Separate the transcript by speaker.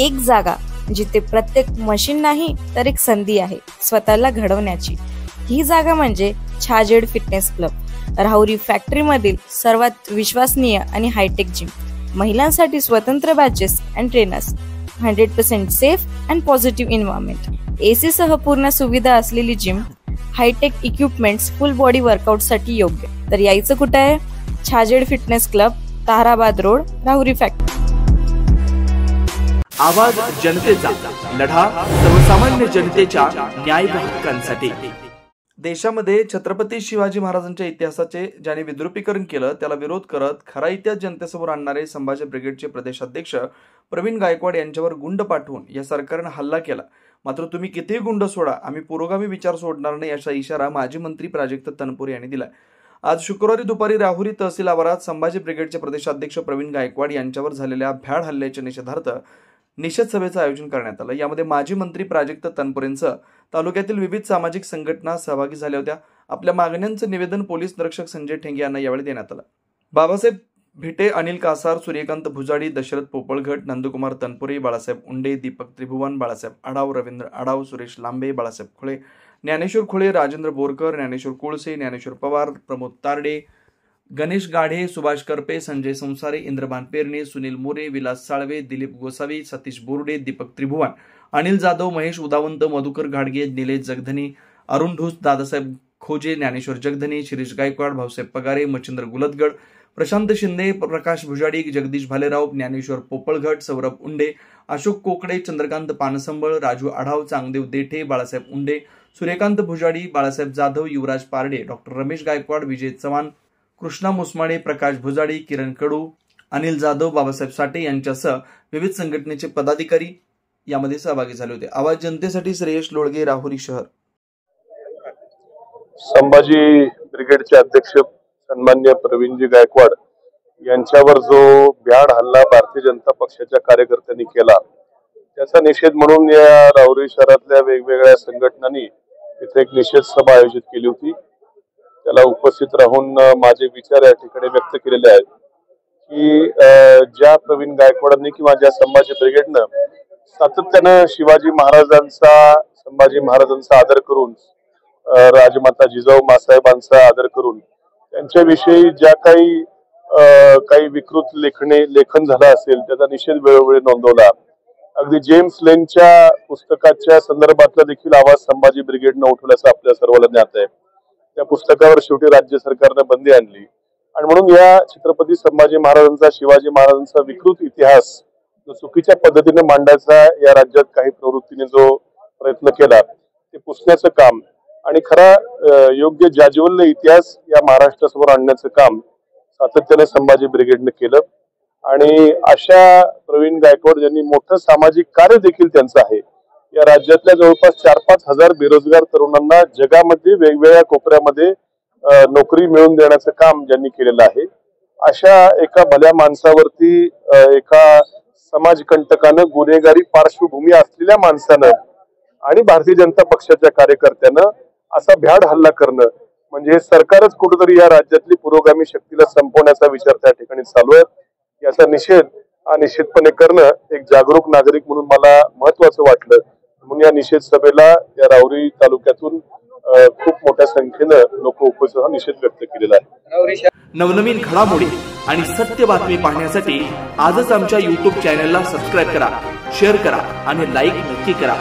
Speaker 1: एक जागा जिथे प्रत्येक मशीन नाही तर एक संधी आहे स्वतःला घडवण्याची। ही जागा म्हणजे Chhajed fitness club, Rahuri factory मधील सर्वात विश्वसनीय आणि हायटेक जिम। महिलांसाठी स्वतंत्र batches and trainers, 100% safe and positive environment, AC सह पूर्ण सुविधा असलेली जिम, high tech equipments, full body workout साठी योग्य। तर यायचं कुठे आहे? Chhajed fitness club, Tarabad road, Rahuri factory.
Speaker 2: आवाज जनतेचा, लढा सर्वसामान्य जनतेच्या न्याय व हक्कांसाठी। देशामध्ये छत्रपती शिवाजी महाराजांच्या इतिहासाचे ज्याने विद्रुपीकरण केलं त्याला विरोध करत खरा इतिहास जनतेसमोर आणणारे संभाजी ब्रिगेडचे प्रदेशाध्यक्ष प्रवीण गायकवाड यांच्यावर गुंड पाठवून या सरकारने हल्ला केला। मात्र तुम्ही कितीही गुंड सोडा, आम्ही पुरोगामी विचार सोडणार नाही असा इशारा माजी मंत्री प्राजक्त तनपुरे यांनी दिला। आज शुक्रवारी दुपारी राहुरी तहसील आवारात संभाजी ब्रिगेडचे प्रदेशाध्यक्ष प्रवीण गायकवाड यांच्यावर झालेल्या भ्याड हल्ल्याच्या निषेधार्थ निषेध सभेचं आयोजन करण्यात आलं। यामध्ये माजी मंत्री प्राजक्त तनपुरेंसह तालुक्यातील विविध सामाजिक संघटना सहभागी झाल्या होत्या। आपल्या मागण्यांचं निवेदन पोलीस निरीक्षक संजय ठेंगे यांना यावेळी देण्यात आलं। बाबासाहेब भिटे, अनिल कासार, सूर्यकांत भुजाडी, दशरथ पोपळघट, नंदकुमार तनपुरे, बाळासाहेब उंडे, दीपक त्रिभुवन, बाळासाहेब आडाव, रवींद्र आडाव, सुरेश लांबे, बाळासाहेब खुळे, ज्ञानेश्वर खुळे, राजेंद्र बोरकर, ज्ञानेश्वर कुळसे, ज्ञानेश्वर पवार, प्रमोद तारडे, गणेश गाढे, सुभाष करपे, संजय संसारे, इंद्रभान पेरणे, सुनील मोरे, विलास साळवे, दिलीप गोसावी, सतीश बोर्डे, दीपक त्रिभुवन, अनिल जाधव, महेश उदावंत, मधुकर घाडगे, निलेश जगधनी, अरुण ढोस, दादासाहेब खोजे, ज्ञानेश्वर जगधनी, शिरीष गायकवाड, भाऊसाहेब पगारे, मच्छिंद्र गुलतगड, प्रशांत शिंदे, प्रकाश भुजाडी, जगदीश भालेराव, ज्ञानेश्वर पोपळघट, सौरभ उंडे, अशोक कोकडे, चंद्रकांत पानसंबळ, राजू आढाव, चांगदेव देठे, बाळासाहेब उंडे, सूर्यकांत भुजाडी, बाळासाहेब जाधव, युवराज पारडे, डॉक्टर रमेश गायकवाड, विजय चव्हाण, कृष्णा मुसमाडे, प्रकाश भुजाडी, किरण कडू, अनिल जाधव, बाबासाहेब साठे यांच्यासह विविध संघटनेचे पदाधिकारी यामध्ये सहभागी झाले होते। आवाज जनतेसाठी श्रेयश लोळगे, राहुरी शहर।
Speaker 3: संभाजी ब्रिगेडचे अध्यक्ष सन्मान्य प्रवीणजी गायकवाड यांच्यावर जो भ्याड हल्ला भारतीय जनता पक्षाच्या कार्यकर्त्यांनी केला त्याचा निषेध म्हणून या राहुरी शहरातल्या वेगवेगळ्या संघटनांनी इथे एक निषेध सभा आयोजित केली होती। त्याला उपस्थित राहून माझे विचार या ठिकाणी व्यक्त केलेले आहेत की ज्या प्रवीण गायकवाडांनी किंवा ज्या संभाजी ब्रिगेडनं सातत्यानं शिवाजी महाराजांचा, संभाजी महाराजांचा आदर करून, राजमाता जिजाऊ मासाहेबांचा आदर करून त्यांच्याविषयी ज्या काही विकृत लेखन झालं असेल त्याचा निषेध वेळोवेळी नोंदवला। अगदी जेम्स लेनच्या पुस्तकाच्या संदर्भातला देखील आवाज संभाजी ब्रिगेडनं उठवल्याचं आपल्या सर्वांना ज्ञात आहे। त्या पुस्तकावर शेवटी राज्य सरकारने बंदी आणली आणि म्हणून या छत्रपती संभाजी महाराजांचा, शिवाजी महाराजांचा विकृत इतिहास जो चुकीच्या पद्धतीने मांडायचा या राज्यात काही प्रवृत्तीने जो प्रयत्न केला ते पुसण्याचं काम आणि खरा योग्य जाज्वल्य इतिहास या महाराष्ट्रासमोर आणण्याचं काम सातत्याने संभाजी ब्रिगेडने केलं। आणि अशा प्रवीण गायकवाड यांनी मोठं सामाजिक कार्य देखील त्यांचं आहे। या राज्यातल्या जवळपास 4-5 हजार बेरोजगार तरुणांना जगामध्ये वेगवेगळ्या कोपऱ्यामध्ये नोकरी मिळवून देण्याचं काम ज्यांनी केलेलं आहे। अशा एका भल्या माणसावरती एका समाजकंटकानं, गुन्हेगारी पार्श्वभूमी असलेल्या माणसानं आणि भारतीय जनता पक्षाच्या कार्यकर्त्यानं असा भ्याड हल्ला करणं म्हणजे सरकारच कुठेतरी या राज्यातली पुरोगामी शक्तीला संपवण्याचा विचार त्या ठिकाणी चालू आहे। याचा निषेध निश्चितपणे करणं एक जागरूक नागरिक म्हणून मला महत्वाचं वाटलं। म्हणून या निषेध सभेला या राहुरी तालुक्यातून खूप मोठ्या संख्येनं लोक उपस्थित निषेध व्यक्त केलेला आहे।
Speaker 2: नवनवीन घडामोडी आणि सत्य बातमी पाहण्यासाठी आजच आमच्या YouTube चॅनलला सबस्क्राईब करा, शेअर करा आणि लाईक नक्की करा।